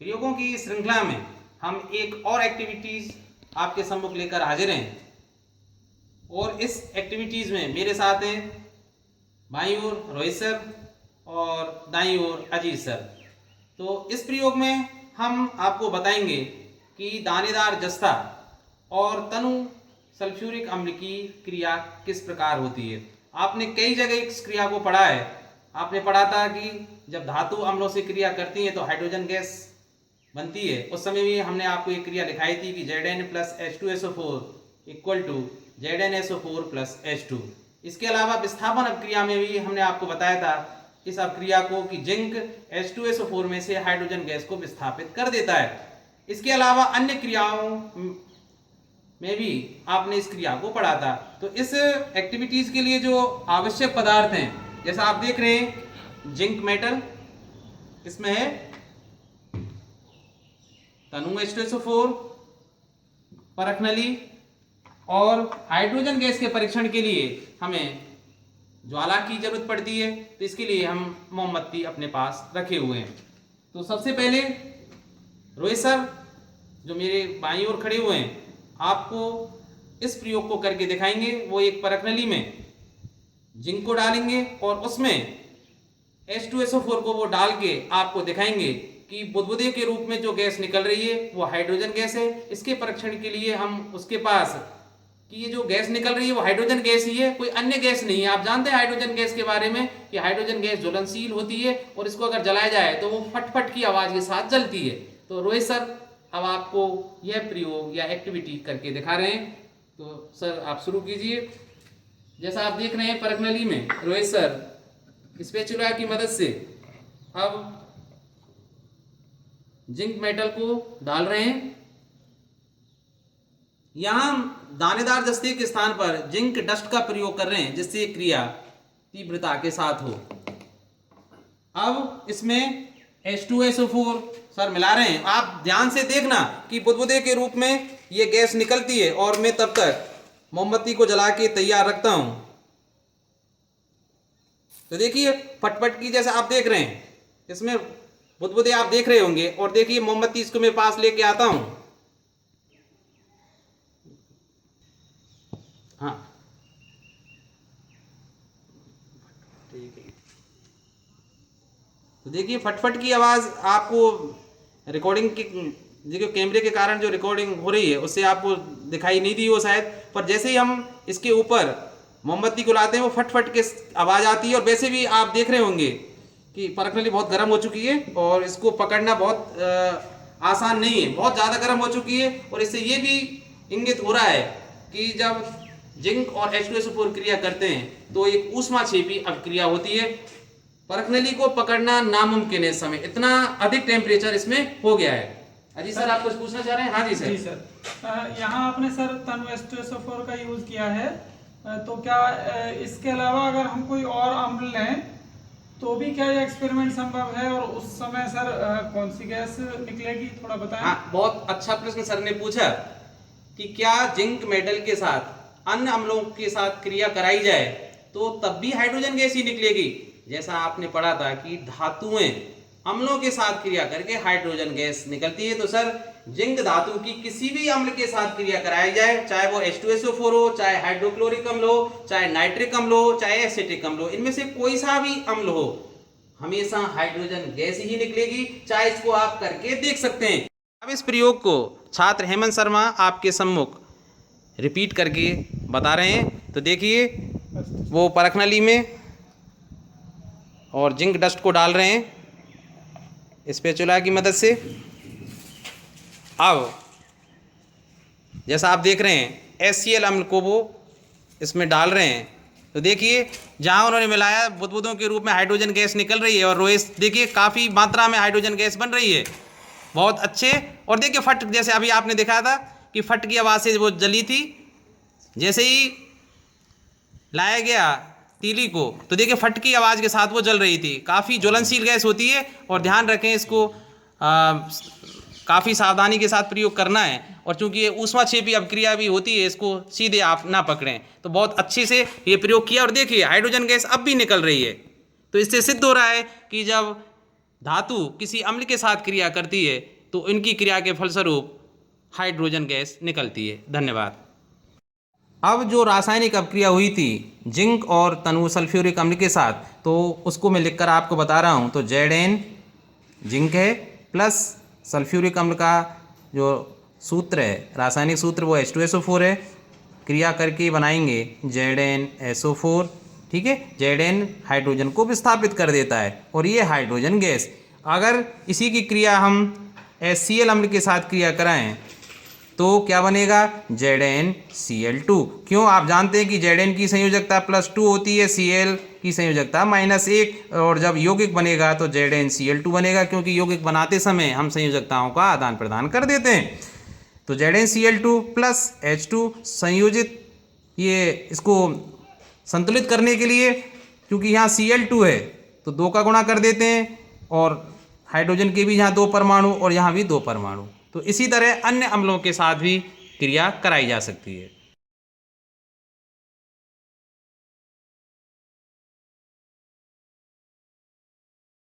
प्रयोगों की श्रृंखला में हम एक और एक्टिविटीज आपके सम्मुख लेकर हाजिर हैं और इस एक्टिविटीज में मेरे साथ हैं बाईं ओर रोहित सर और दाईं ओर अजीत सर। तो इस प्रयोग में हम आपको बताएंगे कि दानेदार जस्ता और तनु सल्फ्यूरिक अम्ल की क्रिया किस प्रकार होती है। आपने कई जगह इस क्रिया को पढ़ा है। आपने पढ़ा था कि जब धातु अम्लों से क्रिया करती हैं तो हाइड्रोजन गैस बनती है। उस समय भी हमने आपको एक क्रिया दिखाई थी कि Zn plus H2SO4 equal to ZnSO4 plus H2। इसके अलावा विस्थापन अपक्रिया में भी हमने आपको बताया था इस अपक्रिया को कि जिंक H2SO4 में से हाइड्रोजन गैस को विस्थापित कर देता है। इसके अलावा अन्य क्रियाओं में भी आपने इस क्रिया को पढ़ा था। तो इस एक्टिविटीज के लिए जो आवश्यक पदार्थ हैं, जैसा आप देख रहे हैं जिंक मेटल, इसमें है तनु H2SO4, परख नली, और हाइड्रोजन गैस के परीक्षण के लिए हमें ज्वाला की जरूरत पड़ती है। तो इसके लिए हम मोमबत्ती अपने पास रखे हुए हैं। तो सबसे पहले रोहित सर जो मेरे बाईं ओर खड़े हुए हैं आपको इस प्रयोग को करके दिखाएंगे। वो एक परख नली में जिंक को डालेंगे और उसमें H2SO4 को वो डाल के आपको दिखाएंगे कि बुदबुदे के रूप में जो गैस निकल रही है वो हाइड्रोजन गैस है। इसके परीक्षण के लिए हम उसके पास कि ये जो गैस निकल रही है वो हाइड्रोजन गैस ही है, कोई अन्य गैस नहीं है। आप जानते हैं हाइड्रोजन गैस के बारे में कि हाइड्रोजन गैस ज्वलनशील होती है और इसको अगर जलाया जाए तो वो फटफट की आवाज के साथ जलती है। तो रोहित सर अब आपको यह प्रयोग या एक्टिविटी करके दिखा रहे हैं। तो सर आप शुरू कीजिए। जैसा आप देख रहे हैं परख नली में रोहित सर स्पैचुला की मदद से अब जिंक मेटल को डाल रहे हैं। यहां दानेदार जस्ते के स्थान पर जिंक डस्ट का प्रयोग कर रहे हैं जिससे क्रिया तीव्रता के साथ हो। अब इसमें H2SO4 सर मिला रहे हैं। आप ध्यान से देखना कि बुदबुदे के रूप में ये गैस निकलती है और मैं तब तक मोमबत्ती को जला के तैयार रखता हूं। तो देखिए फटफट की जैसा आप देख रहे हैं इसमें बुदबुदे आप देख रहे होंगे। और देखिए मोमबत्ती इसको मैं पास लेके आता हूं। हाँ ठीक है। तो देखिए फटफट की आवाज आपको रिकॉर्डिंग के देखिए कैमरे के कारण जो रिकॉर्डिंग हो रही है उससे आपको दिखाई नहीं दी हो शायद, पर जैसे ही हम इसके ऊपर मोमबत्ती को लाते हैं वो फटफट के आवाज आती है। और वैसे भी आप देख रहे होंगे कि परख नली बहुत गर्म हो चुकी है और इसको पकड़ना बहुत आसान नहीं है, बहुत ज़्यादा गर्म हो चुकी है। और इससे ये भी इंगित हो रहा है कि जब जिंक और H2SO4 क्रिया करते हैं तो एक ऊष्माक्षेपी अपक्रिया होती है। परख नली को पकड़ना नामुमकिन है इस समय, इतना अधिक टेम्परेचर इसमें हो गया है। अजी सर आप कुछ पूछना चाह रहे हैं? हाँ जी सर। जी सर, यहाँ आपने सर तनु H2SO4 का यूज किया है, तो क्या इसके अलावा अगर हम कोई और अम्ल लें तो भी क्या ये एक्सपेरिमेंट संभव है? और उस समय सर कौन सी गैस निकलेगी, थोड़ा बताएं। हाँ बहुत अच्छा प्रश्न सर ने पूछा कि क्या जिंक मेटल के साथ अन्य अम्लों के साथ क्रिया कराई जाए तो तब भी हाइड्रोजन गैस ही निकलेगी। जैसा आपने पढ़ा था कि धातुएं अम्लों के साथ क्रिया करके हाइड्रोजन गैस निकलती है। तो सर जिंक धातु की किसी भी अम्ल के साथ क्रिया कराई जाए, चाहे वो H2SO4 हो, चाहे हाइड्रोक्लोरिक अम्ल हो, चाहे नाइट्रिक अम्ल हो, चाहे एसिटिक अम्ल हो, इनमें से कोई सा भी अम्ल हो हमेशा हाइड्रोजन गैस ही निकलेगी। चाहे इसको आप करके देख सकते हैं। अब इस प्रयोग को छात्र हेमंत शर्मा आपके सम्मुख रिपीट करके बता रहे हैं। तो देखिए वो परख नली में और जिंक डस्ट को डाल रहे हैं स्पैचुला की मदद से। अब जैसा आप देख रहे हैं HCl अम्ल को वो इसमें डाल रहे हैं। तो देखिए जहां उन्होंने मिलाया बुदबुदों के रूप में हाइड्रोजन गैस निकल रही है और रोहित देखिए काफ़ी मात्रा में हाइड्रोजन गैस बन रही है, बहुत अच्छे। और देखिए फट जैसे अभी आपने देखा था कि फट की आवाज़ से वो जली थी। जैसे ही लाया गया तीली को तो देखिए फट की आवाज़ के साथ वो जल रही थी। काफ़ी ज्वलनशील गैस होती है और ध्यान रखें इसको काफ़ी सावधानी के साथ प्रयोग करना है। और चूंकि ये ऊष्माक्षेपी अपक्रिया भी होती है इसको सीधे आप ना पकड़ें। तो बहुत अच्छे से ये प्रयोग किया और देखिए हाइड्रोजन गैस अब भी निकल रही है। तो इससे सिद्ध हो रहा है कि जब धातु किसी अम्ल के साथ क्रिया करती है तो इनकी क्रिया के फलस्वरूप हाइड्रोजन गैस निकलती है। धन्यवाद। अब जो रासायनिक अपक्रिया हुई थी जिंक और तनु सल्फ्यूरिक अम्ल के साथ, तो उसको मैं लिखकर आपको बता रहा हूँ। तो Zn जिंक है प्लस सल्फ्यूरिक अम्ल का जो सूत्र है, रासायनिक सूत्र, वो H2SO4 है। क्रिया करके बनाएंगे ZnSO4, ठीक है। Zn हाइड्रोजन को विस्थापित कर देता है और ये हाइड्रोजन गैस। अगर इसी की क्रिया हम HCl अम्ल के साथ क्रिया कराएं तो क्या बनेगा? ZnCl2। क्यों? आप जानते हैं कि Zn की संयोजकता +2 होती है, Cl की संयोजकता -1, और जब यौगिक बनेगा तो ZnCl2 बनेगा, क्योंकि यौगिक बनाते समय हम संयोजकताओं का आदान प्रदान कर देते हैं। तो ZnCl2 प्लस H2 संयोजित, ये इसको संतुलित करने के लिए, क्योंकि यहाँ Cl2 है तो 2 का गुणा कर देते हैं, और हाइड्रोजन के भी यहाँ 2 परमाणु और यहाँ भी 2 परमाणु। तो इसी तरह अन्य अम्लों के साथ भी क्रिया कराई जा सकती है।